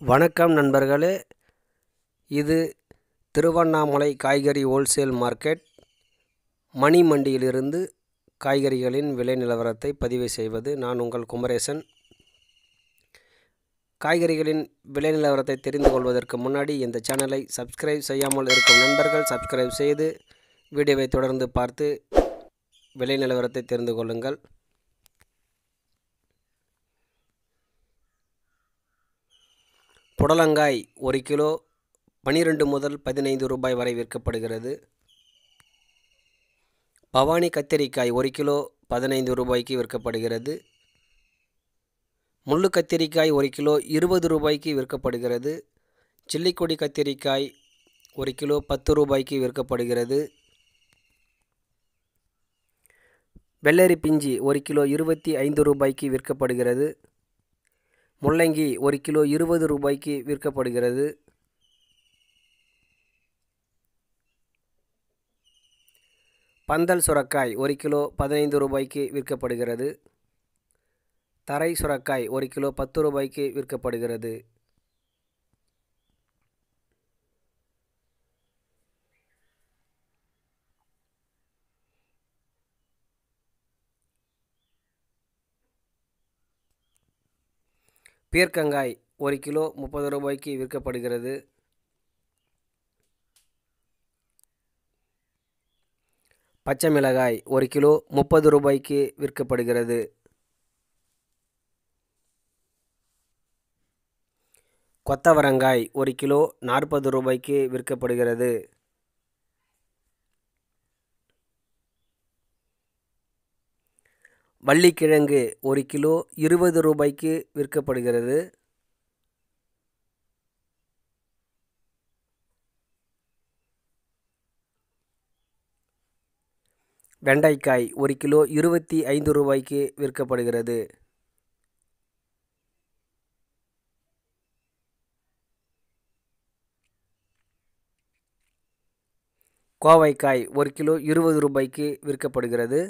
வணக்கம் நண்பர்களே, இது திருவண்ணாமலை காய்கறி ஹோல்சேல் மார்க்கெட் மணி மண்டியிலிருந்து காய்கறிகளின் விலை நிலவரத்தை பதிவு செய்வது நான் உங்கள் குமரேசன். காய்கறிகளின் விலை நிலவரத்தை தெரிந்து கொள்வதற்கு முன்னாடி இந்த சேனலை சப்ஸ்கிரைப் செய்யாமல் இருக்கும் நண்பர்கள் சப்ஸ்கிரைப் செய்து வீடியோவை தொடர்ந்து பார்த்து விலை நிலவரத்தை தெரிந்து கொள்ளுங்கள். புடலங்காய் 1 கிலோ 12 முதல் 15 ரூபாய் வரை விற்கப்படுகிறது. பவானி கத்திரிக்காய் 1 கிலோ 15 ரூபாய்க்கு விற்கப்படுகிறது. முள்ளு கத்திரிக்காய் 1 கிலோ 20 ரூபாய்க்கு விற்கப்படுகிறது. சில்லிக்கொடி கத்திரிக்காய் 1 கிலோ 10 ரூபாய்க்கு விற்கப்படுகிறது. வெள்ளரி பிஞ்சி 1 கிலோ 25 ரூபாய்க்கு விற்கப்படுகிறது. முள்ளங்கி 1 கிலோ 20 ரூபாய்க்கு விற்கப்படுகிறது. பந்தல் சுரக்காய் 1 கிலோ 15 ரூபாய்க்கு விற்கப்படுகிறது. தரை சுரக்காய் 1 கிலோ 10 ரூபாய்க்கு விற்கப்படுகிறது. பீர்க்கங்காய் 1 கிலோ 30 ரூபாய்க்கு விற்கப்படுகிறது. பச்சை மிளகாய் 1 கிலோ 30 ரூபாய்க்கு விற்கப்படுகிறது. கொத்தவரங்காய் 1 கிலோ 40 ரூபாய்க்கு விற்கப்படுகிறது. வள்ளிக்கிழங்கு 1 கிலோ 20 ரூபாய்க்கு விற்கப்படுகிறது. வெண்டைக்காய் 1 கிலோ 25 ரூபாய்க்கு விற்கப்படுகிறது. கோவைக்காய் 1 கிலோ 20 ரூபாய்க்கு விற்கப்படுகிறது.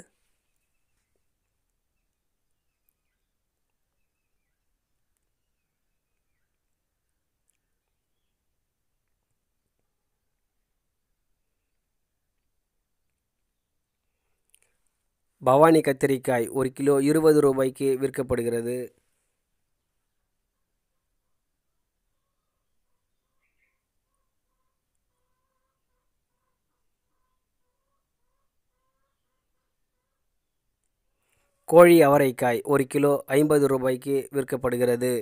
பவானி கத்திரிக்காய் 1 கிலோ 20 ரூபாய்க்கு விற்கப்படுகிறது. கோழி அவரைக்காய் 1 கிலோ 50 ரூபாய்க்கு விற்கப்படுகிறது.